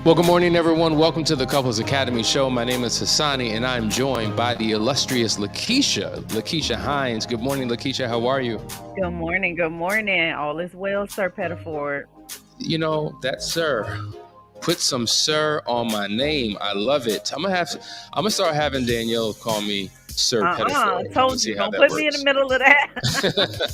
Well, good morning, everyone. Welcome to the Couples Academy show. My name is Hassani, and I'm joined by the illustrious Lakeisha Hines. Good morning, Lakeisha. How are you? Good morning. Good morning. All is well, Sir Pettiford. You know, that sir. Put some sir on my name. I love it. I'm gonna start having Danielle call me Sir Pettiford. I'm gonna Told see you, how don't that put me in the works. middle of that.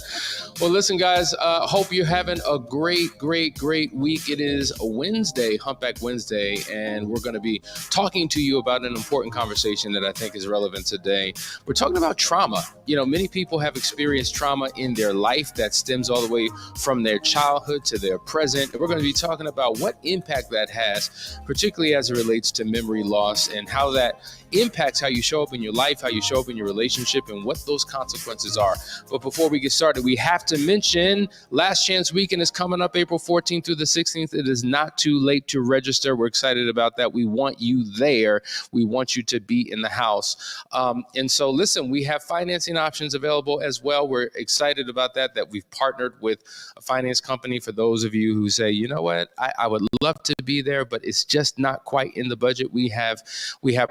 Well, listen, guys, hope you're having a great week. It is a Wednesday, Humpback Wednesday, and we're going to be talking to you about an important conversation that I think is relevant today. We're talking about trauma. You know, many people have experienced trauma in their life that stems all the way from their childhood to their present. And we're going to be talking about what impact that has, particularly as it relates to memory loss and how that impacts how you show up in your life, how you show up in your relationship, and what those consequences are. But before we get started, we have to mention Last Chance Weekend is coming up April 14th through the 16th. It is not too late to register. We're excited about that. We want you there. We want you to be in the house. And so, listen, we have financing options available as well. We're excited about that we've partnered with a finance company for those of you who say, you know what, I would love to be there, but it's just not quite in the budget. We have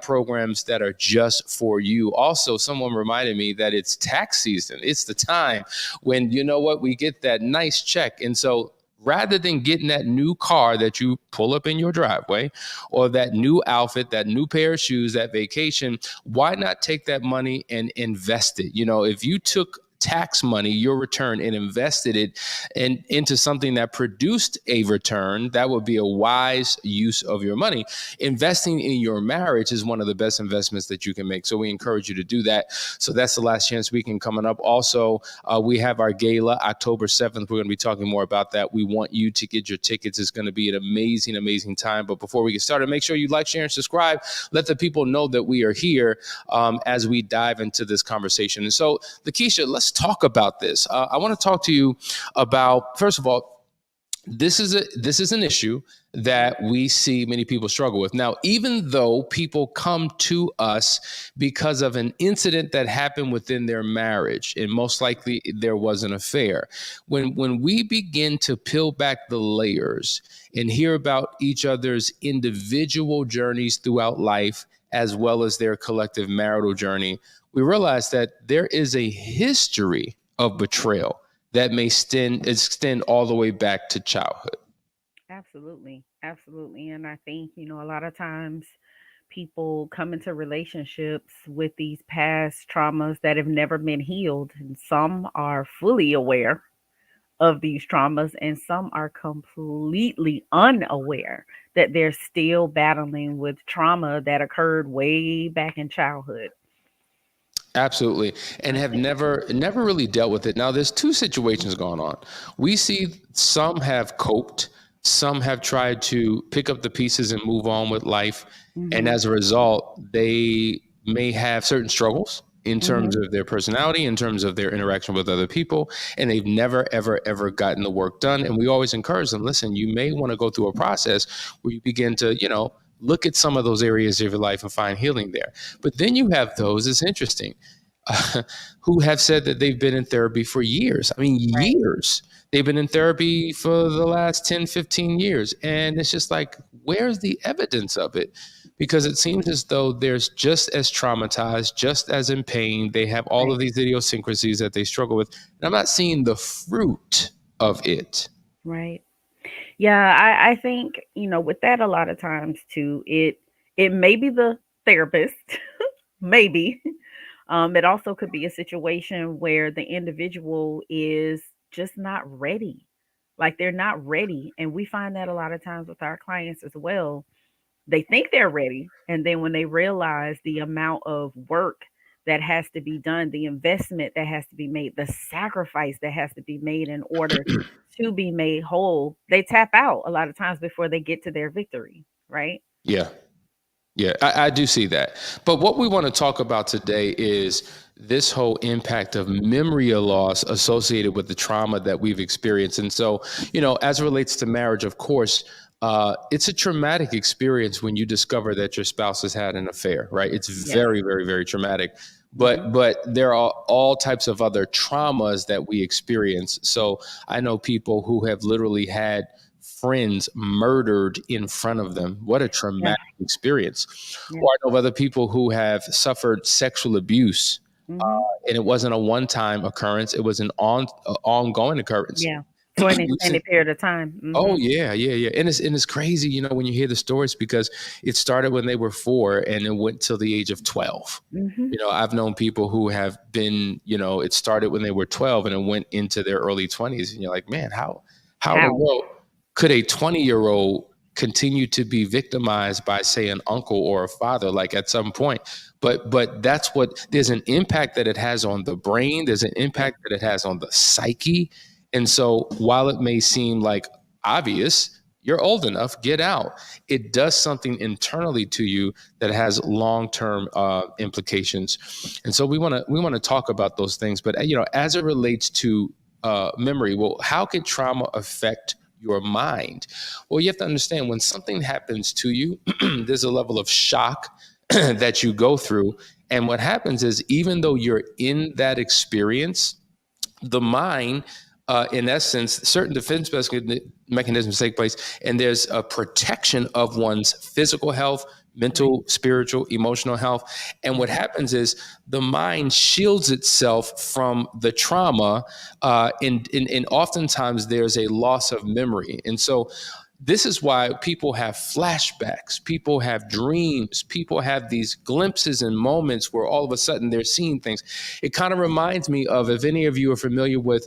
programs that are just for you. Also, someone reminded me that it's tax season. It's the time when, you know what, we get that nice check. And so rather than getting that new car that you pull up in your driveway or that new outfit, that new pair of shoes, that vacation, why not take that money and invest it? You know, if you took tax money, your return, and invested it into something that produced a return, that would be a wise use of your money. Investing in your marriage is one of the best investments that you can make. So we encourage you to do that. So that's the Last Chance Weekend coming up. Also, we have our gala October 7th. We're going to be talking more about that. We want you to get your tickets. It's going to be an amazing time. But before we get started, make sure you like, share, and subscribe. Let the people know that we are here as we dive into this conversation. And so, Lakeisha, let's talk about this. I want to talk to you about, first of all, this is an issue that we see many people struggle with. Now, even though people come to us because of an incident that happened within their marriage, and most likely there was an affair, when we begin to peel back the layers and hear about each other's individual journeys throughout life, as well as their collective marital journey, we realize that there is a history of betrayal that may extend all the way back to childhood. Absolutely. Absolutely. And I think, a lot of times people come into relationships with these past traumas that have never been healed. And some are fully aware of these traumas, and some are completely unaware that they're still battling with trauma that occurred way back in childhood. Absolutely. And have never really dealt with it. Now, there's two situations going on. We see some have coped, some have tried to pick up the pieces and move on with life. And Hmm. as a result, they may have certain struggles in terms Hmm. of their personality, in terms of their interaction with other people, and they've never, ever gotten the work done. And we always encourage them, listen, you may want to go through a process where you begin to, look at some of those areas of your life and find healing there. But then you have those, it's interesting, who have said that they've been in therapy for years. I mean, Right. years. They've been in therapy for the last 10, 15 years. And it's just like, where's the evidence of it? Because it seems as though there's just as traumatized, just as in pain. They have all Right. of these idiosyncrasies that they struggle with. And I'm not seeing the fruit of it. Right. Yeah, I think, with that a lot of times too, it may be the therapist, maybe. It also could be a situation where the individual is just not ready. Like they're not ready. And we find that a lot of times with our clients as well. They think they're ready. And then when they realize the amount of work that has to be done, the investment that has to be made, the sacrifice that has to be made in order to be made whole, they tap out a lot of times before they get to their victory, right? Yeah. Yeah, I do see that. But what we want to talk about today is this whole impact of memory loss associated with the trauma that we've experienced. And so, as it relates to marriage, of course, it's a traumatic experience when you discover that your spouse has had an affair, right? It's Yes. very traumatic. Hmm. But there are all types of other traumas that we experience. So I know people who have literally had friends murdered in front of them. What a Yeah. traumatic experience. Yeah. Or I know of other people who have suffered sexual abuse, Hmm. and it wasn't a one-time occurrence. It was an ongoing occurrence. Yeah. For an Listen, extended period of time. oh Hmm. yeah, yeah, yeah. And it's crazy, when you hear the stories, because it started when they were 4 and it went till the age of 12. Hmm. I've known people who have been, it started when they were 12 and it went into their early 20s. And you're like, man, how in the How? world could a 20-year-old continue to be victimized by, say, an uncle or a father, like at some point? But that's what, there's an impact that it has on the brain. There's an impact that it has on the psyche. And so while it may seem like obvious, you're old enough, get out. It does something internally to you that has long-term implications. And so we want to talk about those things. But as it relates to memory, well, how could trauma affect your mind? Well, you have to understand, when something happens to you, there's a level of shock that you go through. And what happens is, even though you're in that experience, the mind, in essence, certain defense mechanisms take place, and there's a protection of one's physical health, mental, spiritual, emotional health. And what happens is, the mind shields itself from the trauma, and oftentimes there's a loss of memory. And so this is why people have flashbacks, people have dreams, people have these glimpses and moments where all of a sudden they're seeing things. It kind of reminds me of, if any of you are familiar with,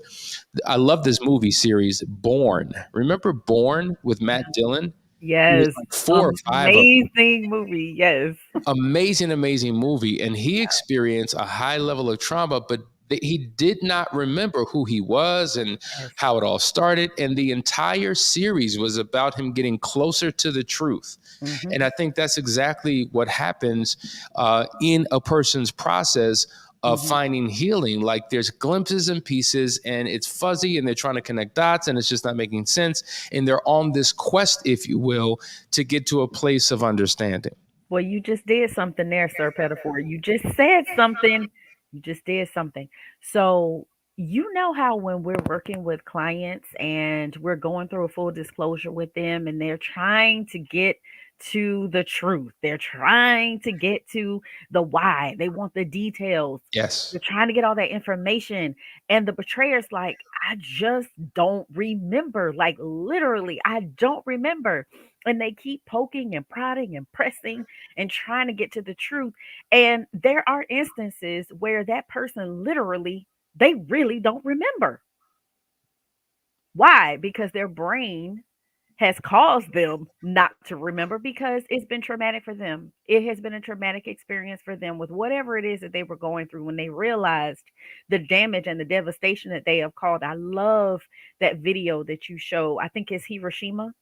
I love this movie series, Born. Remember Born with Matt Dillon? There's Yes. like 4 or 5 of them. Amazing movie. Yes. Amazing movie. And he experienced a high level of trauma, but he did not remember who he was and Yes. how it all started. And the entire series was about him getting closer to the truth. Hmm. And I think that's exactly what happens in a person's process of finding healing. Like, there's glimpses and pieces, and it's fuzzy, and they're trying to connect dots, and it's just not making sense. And they're on this quest, if you will, to get to a place of understanding. Well, you just did something there, Sir Pettifor. You just said something. You just did something. So, you know how when we're working with clients and we're going through a full disclosure with them, and they're trying to get to the truth, they're trying to get to the why, they want the details, Yes. they're trying to get all that information. And the betrayer's like, I just don't remember. Like, literally, I don't remember. And they keep poking and prodding and pressing and trying to get to the truth. And there are instances where that person literally, they really don't remember. Why? Because their brain has caused them not to remember, because it's been traumatic for them. It has been a traumatic experience for them with whatever it is that they were going through when they realized the damage and the devastation that they have caused. I love that video that you show. I think it's Hiroshima.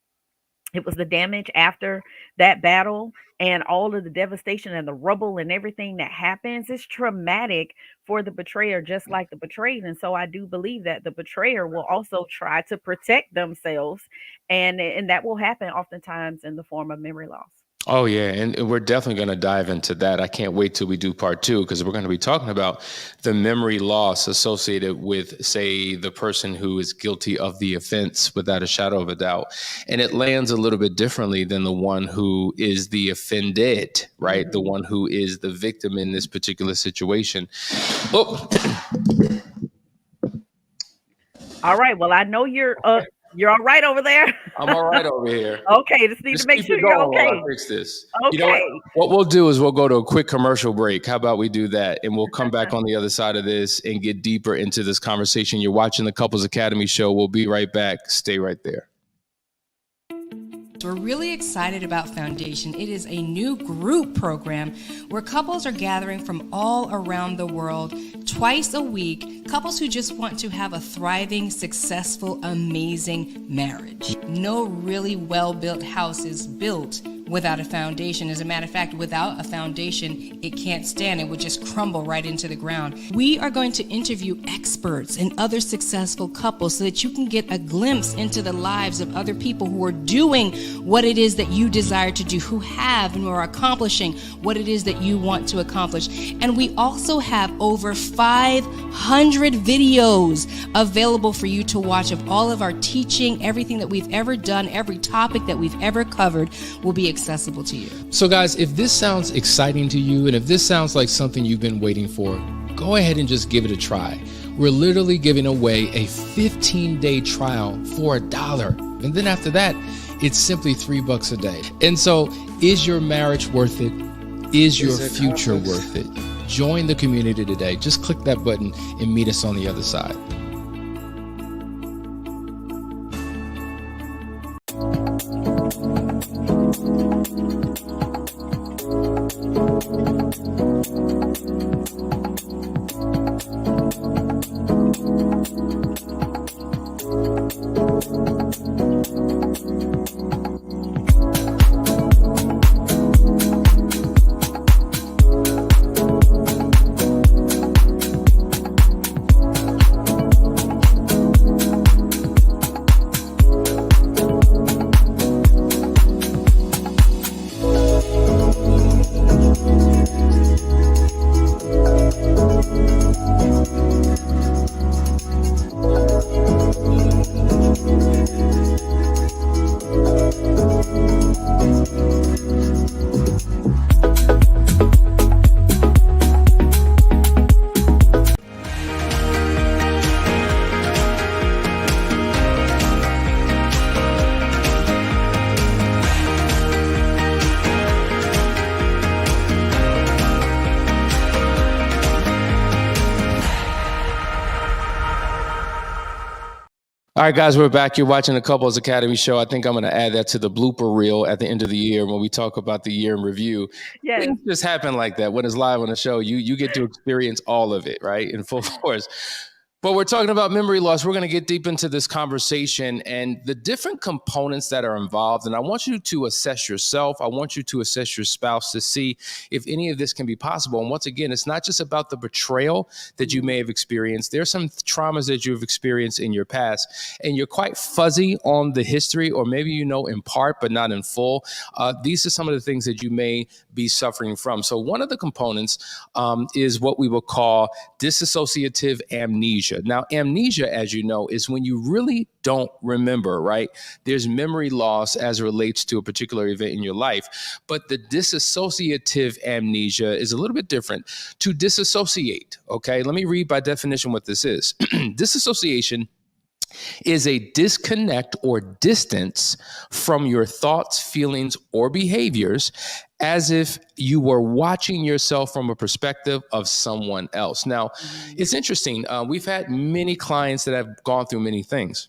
It was the damage after that battle and all of the devastation and the rubble and everything that happens. It's traumatic for the betrayer, just like the betrayed. And so I do believe that the betrayer will also try to protect themselves. And that will happen oftentimes in the form of memory loss. Oh, yeah. And we're definitely going to dive into that. I can't wait till we do part 2, because we're going to be talking about the memory loss associated with, say, the person who is guilty of the offense, without a shadow of a doubt. And it lands a little bit differently than the one who is the offended, right? Mm-hmm. The one who is the victim in this particular situation. Oh. All right. Well, I know you're all right over there. I'm all right over here. Okay, just need to make sure you're okay. While I fix this. Okay. You know what we'll do is we'll go to a quick commercial break. How about we do that? And we'll come back on the other side of this and get deeper into this conversation. You're watching the Couples Academy show. We'll be right back. Stay right there. We're really excited about Foundation. It is a new group program where couples are gathering from all around the world twice a week, couples who just want to have a thriving, successful, amazing marriage. No really well-built house is built without a foundation. As a matter of fact, without a foundation, it can't stand. It would just crumble right into the ground. We are going to interview experts and other successful couples so that you can get a glimpse into the lives of other people who are doing what it is that you desire to do, who have and who are accomplishing what it is that you want to accomplish. And we also have over 500 videos available for you to watch of all of our teaching. Everything that we've ever done, every topic that we've ever covered will be accessible to you. So guys, if this sounds exciting to you, and if this sounds like something you've been waiting for, go ahead and just give it a try. We're literally giving away a 15-day trial for $1. And then after that, it's simply $3 a day. And so, is your marriage worth it? Is your future worth it? Join the community today. Just click that button and meet us on the other side. All right, guys, we're back. You're watching the Couples Academy show. I think I'm going to add that to the blooper reel at the end of the year when we talk about the year in review. Yes. Things just happen like that. When it's live on the show, you get to experience all of it, right, in full force. But we're talking about memory loss. We're going to get deep into this conversation and the different components that are involved. And I want you to assess yourself. I want you to assess your spouse to see if any of this can be possible. And once again, it's not just about the betrayal that you may have experienced. There's some traumas that you've experienced in your past, and you're quite fuzzy on the history, or maybe you know in part, but not in full. These are some of the things that you may be suffering from. So one of the components is what we will call dissociative amnesia. Now, amnesia, as you know, is when you really don't remember, right? There's memory loss as it relates to a particular event in your life. But the dissociative amnesia is a little bit different. To disassociate, okay? Let me read by definition what this is. Disassociation is a disconnect or distance from your thoughts, feelings, or behaviors, as if you were watching yourself from a perspective of someone else. Now, it's interesting. We've had many clients that have gone through many things.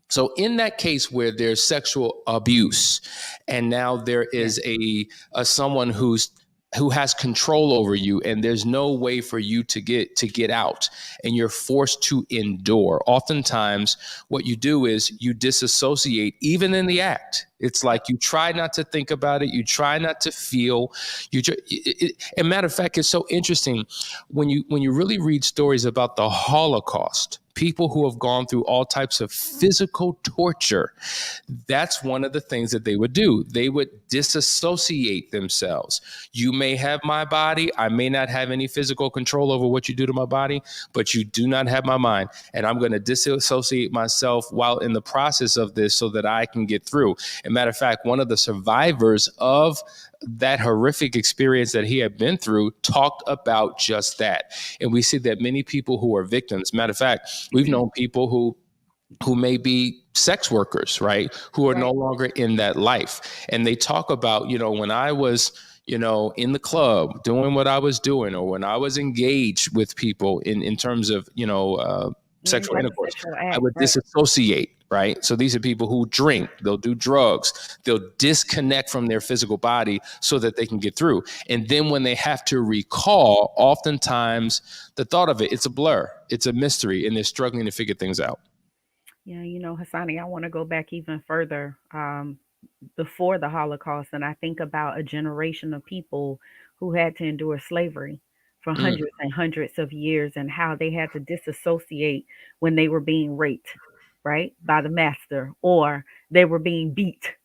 So in that case where there's sexual abuse, and now there is a someone who has control over you, and there's no way for you to get out, and you're forced to endure. Oftentimes what you do is you disassociate even in the act. It's like you try not to think about it. You try not to feel. And matter of fact, it's so interesting when you really read stories about the Holocaust, people who have gone through all types of physical torture. That's one of the things that they would do. They would disassociate themselves. You may have my body. I may not have any physical control over what you do to my body, but you do not have my mind. And I'm going to disassociate myself while in the process of this so that I can get through. As a matter of fact, one of the survivors of that horrific experience that he had been through talked about just that. And we see that many people who are victims, matter of fact, we've known people who may be sex workers, right, who are no longer in that life. And they talk about, when I was, in the club doing what I was doing, or when I was engaged with people in terms of, sexual intercourse, I would disassociate. Right. So these are people who drink, they'll do drugs, they'll disconnect from their physical body so that they can get through. And then when they have to recall, oftentimes the thought of it's a blur, it's a mystery, and they're struggling to figure things out. Yeah, Hassani, I want to go back even further. before the Holocaust, and I think about a generation of people who had to endure slavery for Mm. hundreds and hundreds of years, and how they had to disassociate when they were being raped, right, by the master, or they were being beat,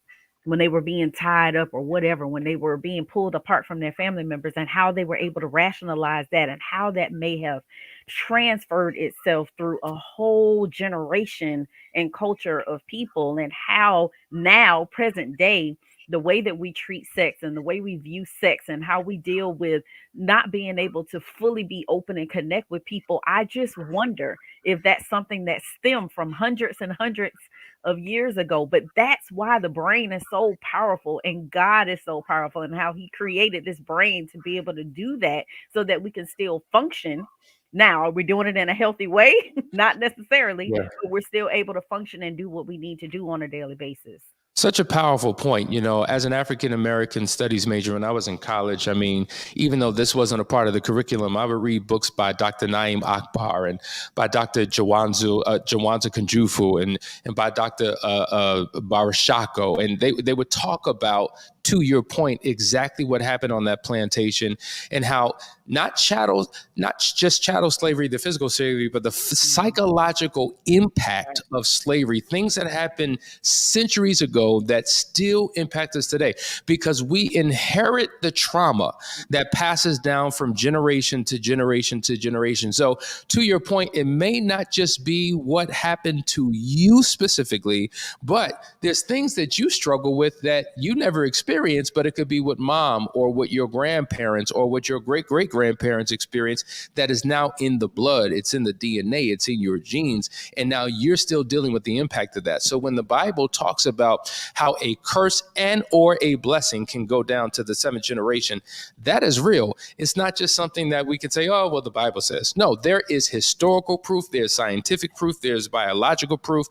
when they were being tied up or whatever, when they were being pulled apart from their family members, and how they were able to rationalize that, and how that may have transferred itself through a whole generation and culture of people, and how now, present day, the way that we treat sex and the way we view sex and how we deal with not being able to fully be open and connect with people. I just wonder if that's something that stemmed from hundreds and hundreds of years ago. But that's why the brain is so powerful, and God is so powerful, and how He created this brain to be able to do that so that we can still function. Now, are we doing it in a healthy way? Not necessarily, Yeah. but we're still able to function and do what we need to do on a daily basis. Such a powerful point. As an African American studies major, when I was in college, I mean, even though this wasn't a part of the curriculum, I would read books by Dr. Naeem Akbar and by Dr. Jawanza Kunjufu and by Dr. Barashako. And they would talk about, to your point, exactly what happened on that plantation, and how not just chattel slavery, the physical slavery, but the psychological impact of slavery, things that happened centuries ago that still impact us today, because we inherit the trauma that passes down from generation to generation to generation. So to your point, it may not just be what happened to you specifically, but there's things that you struggle with that you never experienced, but it could be what mom or what your grandparents or what your great-great-grandparents experienced that is now in the blood. It's in the DNA. It's in your genes. And now you're still dealing with the impact of that. So when the Bible talks about how a curse and or a blessing can go down to the seventh generation, that is real. It's not just something that we can say, oh, well, the Bible says. No, there is historical proof. There's scientific proof. There's biological proof.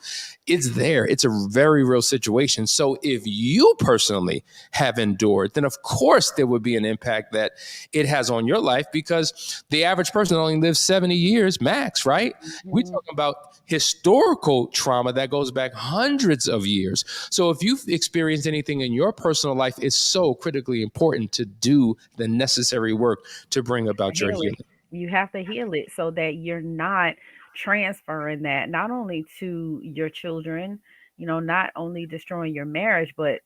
It's there. It's a very real situation. So if you personally have endured, then of course there would be an impact that it has on your life, because the average person only lives 70 years max, right? We're talking about historical trauma that goes back hundreds of years. So if you've experienced anything in your personal life, it's so critically important to do the necessary work to bring about your Heal it. healing. You have to heal it so that you're not transferring that not only to your children, not only destroying your marriage, but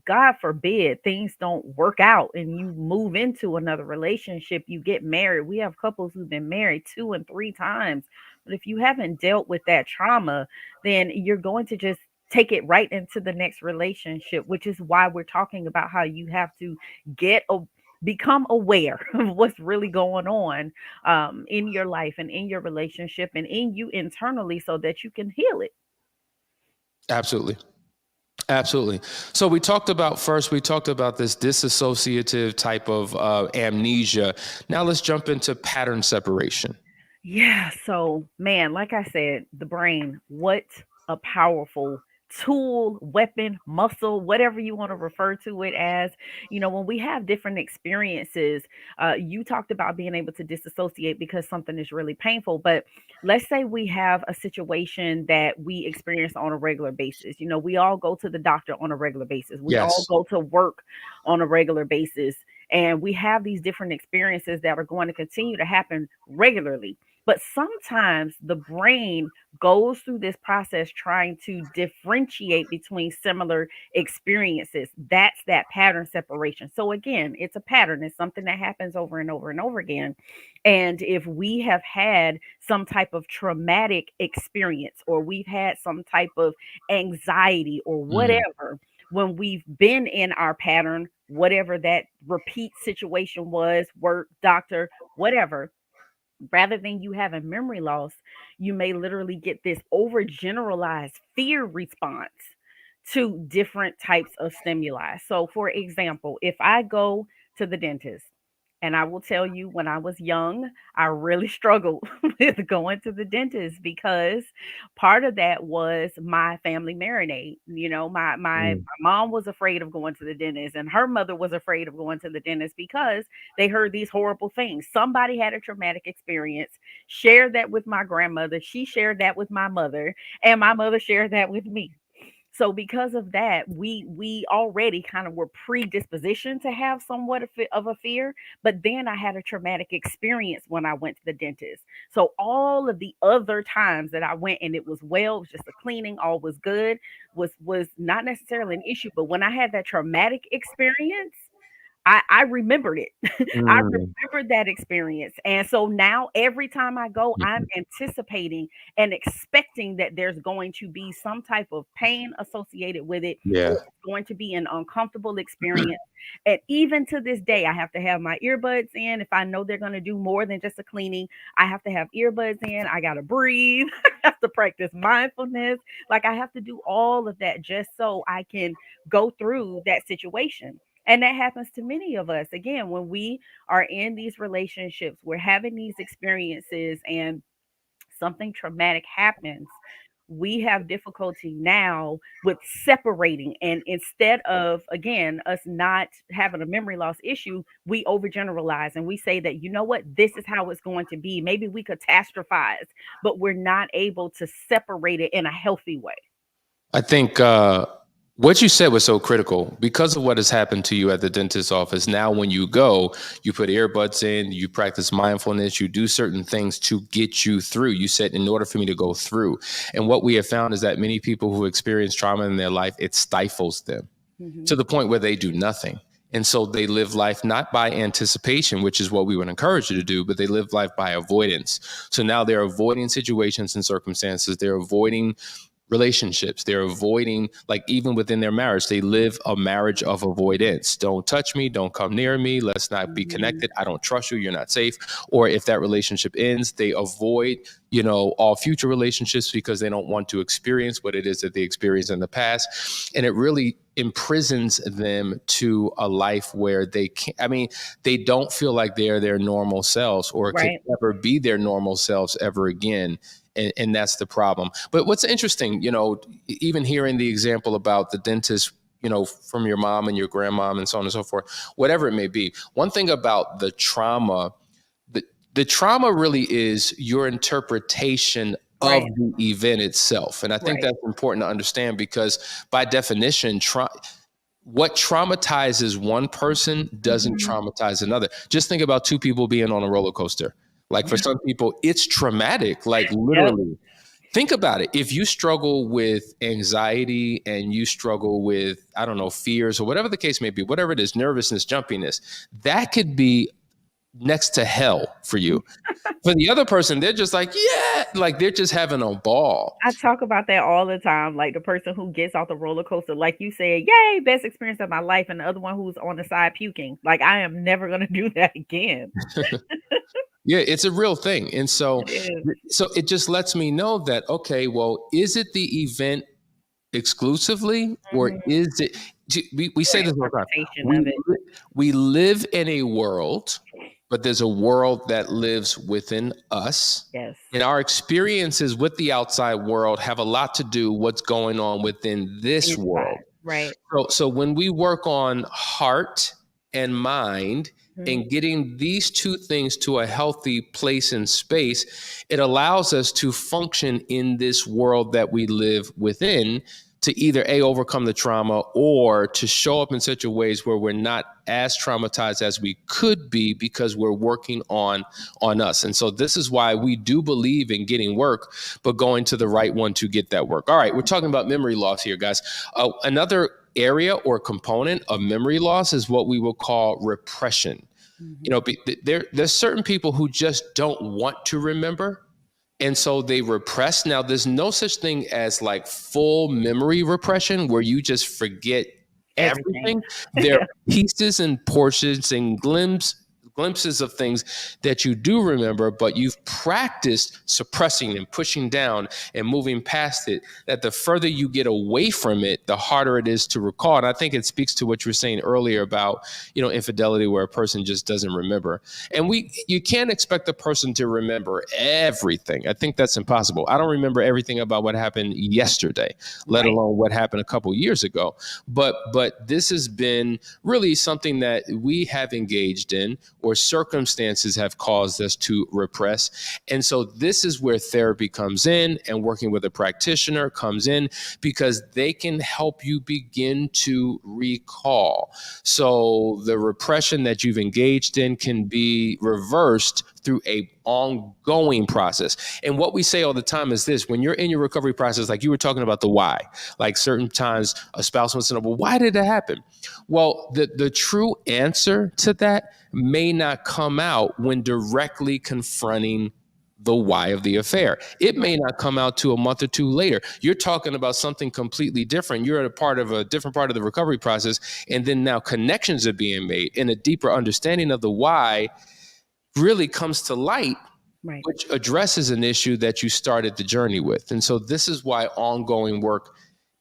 God forbid things don't work out and you move into another relationship, you get married. We have couples who've been married 2 and 3 times. But if you haven't dealt with that trauma, then you're going to just take it right into the next relationship, which is why we're talking about how you have to get a become aware of what's really going on in your life and in your relationship and in you internally so that you can heal it. Absolutely. Absolutely. So we talked about this disassociative type of amnesia. Now let's jump into pattern separation. Yeah, so man, like I said, the brain, what a powerful tool, weapon, muscle, whatever you want to refer to it as. When we have different experiences, you talked about being able to disassociate because something is really painful. But let's say we have a situation that we experience on a regular basis. We all go to the doctor on a regular basis, we all Yes. go to work on a regular basis. And we have these different experiences that are going to continue to happen regularly. But sometimes the brain goes through this process trying to differentiate between similar experiences. That's that pattern separation. So, again, it's a pattern, it's something that happens over and over and over again. And if we have had some type of traumatic experience, or we've had some type of anxiety or Mm. whatever, when we've been in our pattern, whatever that repeat situation was, work, doctor, whatever, rather than you having memory loss, you may literally get this overgeneralized fear response to different types of stimuli. So, for example, if I go to the dentist, and I will tell you, when I was young, I really struggled with going to the dentist because part of that was my family marinade. My Mm. mom was afraid of going to the dentist, and her mother was afraid of going to the dentist because they heard these horrible things. Somebody had a traumatic experience, shared that with my grandmother. She shared that with my mother, and my mother shared that with me. So because of that, we already kind of were predispositioned to have somewhat of a fear. But then I had a traumatic experience when I went to the dentist. So all of the other times that I went and it was well, it was just a cleaning, all was good, was not necessarily an issue. But when I had that traumatic experience, I remembered it. I Mm. remembered that experience. And so now every time I go, I'm anticipating and expecting that there's going to be some type of pain associated with it, Yeah. or it's going to be an uncomfortable experience. And even to this day, I have to have my earbuds in. If I know they're going to do more than just a cleaning, I have to have earbuds in. I got to breathe. I have to practice mindfulness. Like I have to do all of that just so I can go through that situation. And that happens to many of us. Again, when we are in these relationships, we're having these experiences and something traumatic happens. We have difficulty now with separating. And instead of, again, us not having a memory loss issue, we overgeneralize and we say that, you know what, this is how it's going to be. Maybe we catastrophize, but we're not able to separate it in a healthy way. I think what you said was so critical because of what has happened to you at the dentist's office. Now, when you go, you put earbuds in, you practice mindfulness, you do certain things to get you through. You said, in order for me to go through. And what we have found is that many people who experience trauma in their life, it stifles them to the point where they do nothing. And so they live life not by anticipation, which is what we would encourage you to do, but they live life by avoidance. So now they're avoiding situations and circumstances. They're avoiding relationships. They're avoiding, like even within their marriage, they live a marriage of avoidance. Don't touch me. Don't come near me. Let's not be connected. I don't trust you. You're not safe. Or if that relationship ends, they avoid, all future relationships because they don't want to experience what it is that they experienced in the past. And it really imprisons them to a life where they can't, they don't feel like they're their normal selves or can never be their normal selves ever again. And that's the problem. But what's interesting, even hearing the example about the dentist, from your mom and your grandmom and so on and so forth, whatever it may be. One thing about the trauma, the trauma really is your interpretation of the event itself. And I think that's important to understand because by definition, what traumatizes one person doesn't traumatize another. Just think about two people being on a roller coaster. Like for some people, it's traumatic, like literally. Think about it. If you struggle with anxiety and you struggle with, I don't know, fears or whatever the case may be, whatever it is, nervousness, jumpiness, that could be next to hell for you. For the other person, they're just like, yeah, like they're just having a ball. I talk about that all the time. Like the person who gets off the roller coaster, like you said, yay, best experience of my life. And the other one who's on the side puking. Like I am never going to do that again. Yeah, it's a real thing. And so it just lets me know that, okay, well, is it the event exclusively or is it, we say this all the time, we live in a world, but there's a world that lives within us. Yes. And our experiences with the outside world have a lot to do with what's going on within this world. Right. So when we work on heart and mind and getting these two things to a healthy place and space, it allows us to function in this world that we live within to either overcome the trauma or to show up in such a ways where we're not as traumatized as we could be because we're working on us. And so this is why we do believe in getting work, but going to the right one to get that work. All right, we're talking about memory loss here, guys. Another area or component of memory loss is what we will call repression. There's certain people who just don't want to remember. And so they repress. Now, there's no such thing as like full memory repression where you just forget everything. There are pieces and portions and glimpses of things that you do remember, but you've practiced suppressing and pushing down and moving past it, that the further you get away from it, the harder it is to recall. And I think it speaks to what you were saying earlier about, infidelity, where a person just doesn't remember. And you can't expect a person to remember everything. I think that's impossible. I don't remember everything about what happened yesterday, let alone what happened a couple years ago. But this has been really something that we have engaged in, or or circumstances have caused us to repress. And so this is where therapy comes in, and working with a practitioner comes in, because they can help you begin to recall. So the repression that you've engaged in can be reversed through a ongoing process. And what we say all the time is this: when you're in your recovery process, like you were talking about the why, like certain times a spouse wants to know, well, why did it happen? Well, the true answer to that may not come out when directly confronting the why of the affair. It may not come out to a month or two later. You're talking about something completely different. You're at a different part of the recovery process, and then now connections are being made, and a deeper understanding of the why really comes to light, Right. which addresses an issue that you started the journey with. And so this is why ongoing work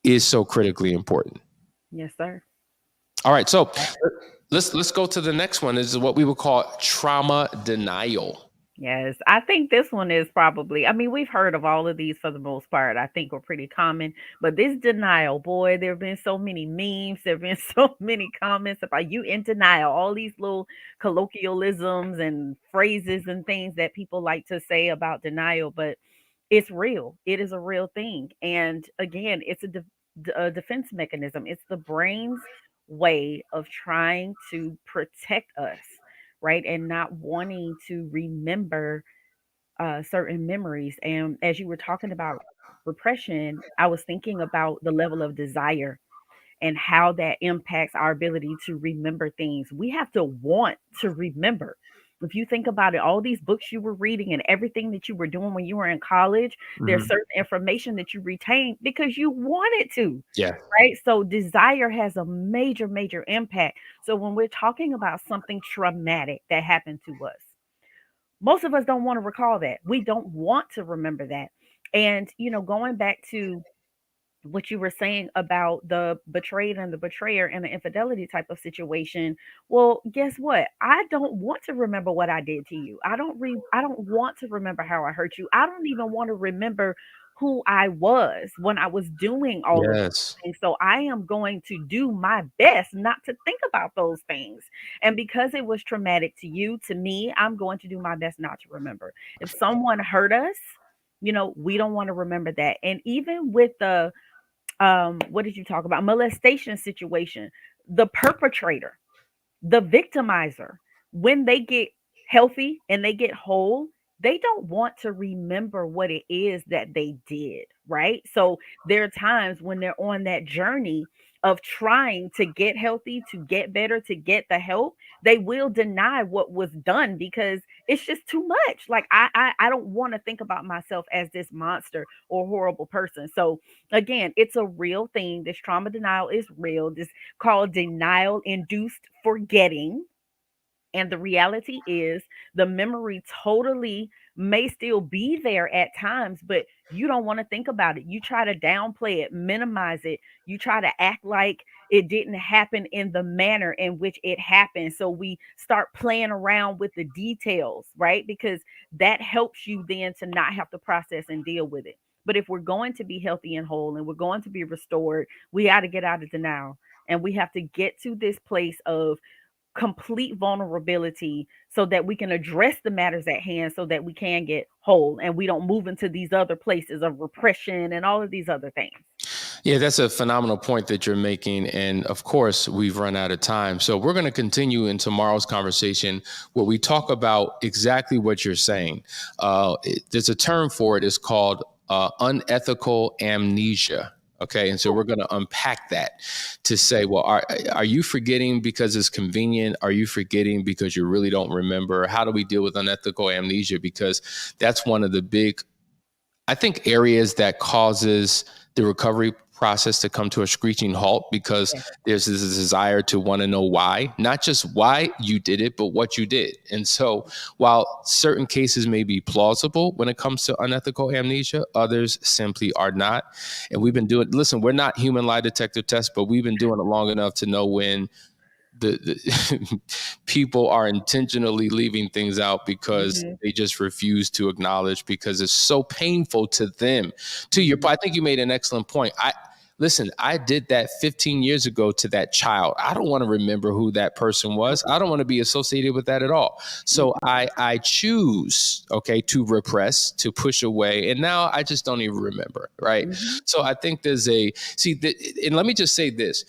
is so critically important. Yes, sir. All right, so let's go to the next one. This is what we would call trauma denial. Yes, I think this one is probably, I mean, we've heard of all of these for the most part. I think are pretty common, but this denial, boy, there have been so many memes, there have been so many comments about you in denial, all these little colloquialisms and phrases and things that people like to say about denial, but it's real. It is a real thing. And again, it's a defense mechanism. It's the brain's way of trying to protect us, right? And not wanting to remember certain memories. And as you were talking about repression, I was thinking about the level of desire and how that impacts our ability to remember things. We have to want to remember. If you think about it, all these books you were reading and everything that you were doing when you were in college, there's certain information that you retained because you wanted to. Yeah. Right. So desire has a major, major impact. So when we're talking about something traumatic that happened to us, most of us don't want to recall that. We don't want to remember that. And, going back to what you were saying about the betrayed and the betrayer and the infidelity type of situation. Well, guess what? I don't want to remember what I did to you. I don't want to remember how I hurt you. I don't even want to remember who I was when I was doing all of Yes. these things. So I am going to do my best not to think about those things. And because it was traumatic to you, to me, I'm going to do my best not to remember. If someone hurt us, we don't want to remember that. And even with the what did you talk about? Molestation situation. The perpetrator, the victimizer, when they get healthy and they get whole, they don't want to remember what it is that they did, right? So there are times when they're on that journey of trying to get healthy, to get better, to get the help, they will deny what was done because it's just too much. Like I don't want to think about myself as this monster or horrible person. So again, it's a real thing. This trauma denial is real. This called denial induced forgetting. And the reality is the memory totally may still be there at times, but you don't want to think about it. You try to downplay it, minimize it. You try to act like it didn't happen in the manner in which it happened. So we start playing around with the details, right? Because that helps you then to not have to process and deal with it. But if we're going to be healthy and whole and we're going to be restored, we got to get out of denial. And we have to get to this place of complete vulnerability so that we can address the matters at hand so that we can get whole and we don't move into these other places of repression and all of these other things. Yeah, that's a phenomenal point that you're making. And of course, we've run out of time. So we're going to continue in tomorrow's conversation where we talk about exactly what you're saying. There's a term for it. It's called unethical amnesia. Okay. And so we're going to unpack that to say, well, are you forgetting because it's convenient? Are you forgetting because you really don't remember? How do we deal with unethical amnesia? Because that's one of the big, I think, areas that causes the recovery process to come to a screeching halt, because there's this desire to want to know why, not just why you did it, but what you did. And so while certain cases may be plausible when it comes to unethical amnesia, others simply are not. And we've been doing, listen, we're not human lie detector tests, but we've been doing it long enough to know when the people are intentionally leaving things out because they just refuse to acknowledge, because it's so painful to them. To your point, I think you made an excellent point. listen, I did that 15 years ago to that child. I don't want to remember who that person was. I don't want to be associated with that at all. So I choose, okay, to repress, to push away. And now I just don't even remember, right? So I think and let me just say this.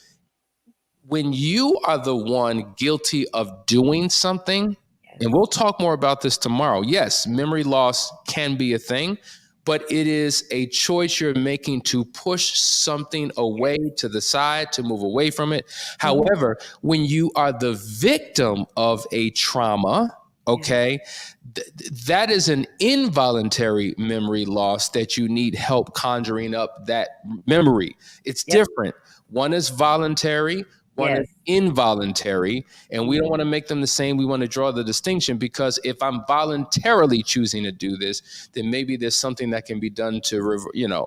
When you are the one guilty of doing something, and we'll talk more about this tomorrow. Yes, memory loss can be a thing, but it is a choice you're making to push something away to the side, to move away from it. However, when you are the victim of a trauma, okay, that is an involuntary memory loss that you need help conjuring up that memory. It's different. One is voluntary. One is involuntary, and we don't want to make them the same. We want to draw the distinction, because if I'm voluntarily choosing to do this, then maybe there's something that can be done to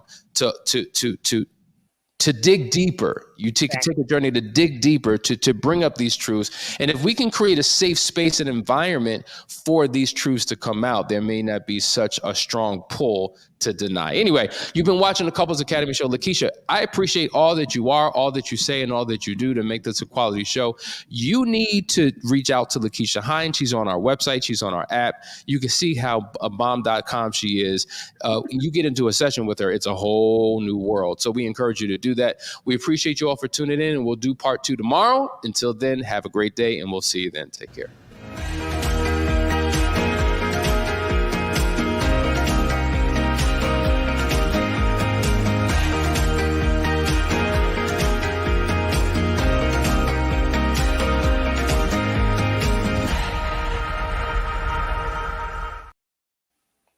dig deeper. You take a journey to dig deeper, to bring up these truths. And if we can create a safe space and environment for these truths to come out, there may not be such a strong pull to deny. Anyway, you've been watching the Couples Academy show. Lakeisha, I appreciate all that you are, all that you say, and all that you do to make this a quality show. You need to reach out to Lakeisha Hines. She's on our website. She's on our app. You can see how bomb.com she is. You get into a session with her, it's a whole new world. So we encourage you to do that. We appreciate you all for tuning in, and we'll do part 2 tomorrow. Until then, have a great day, and we'll see you then. Take care.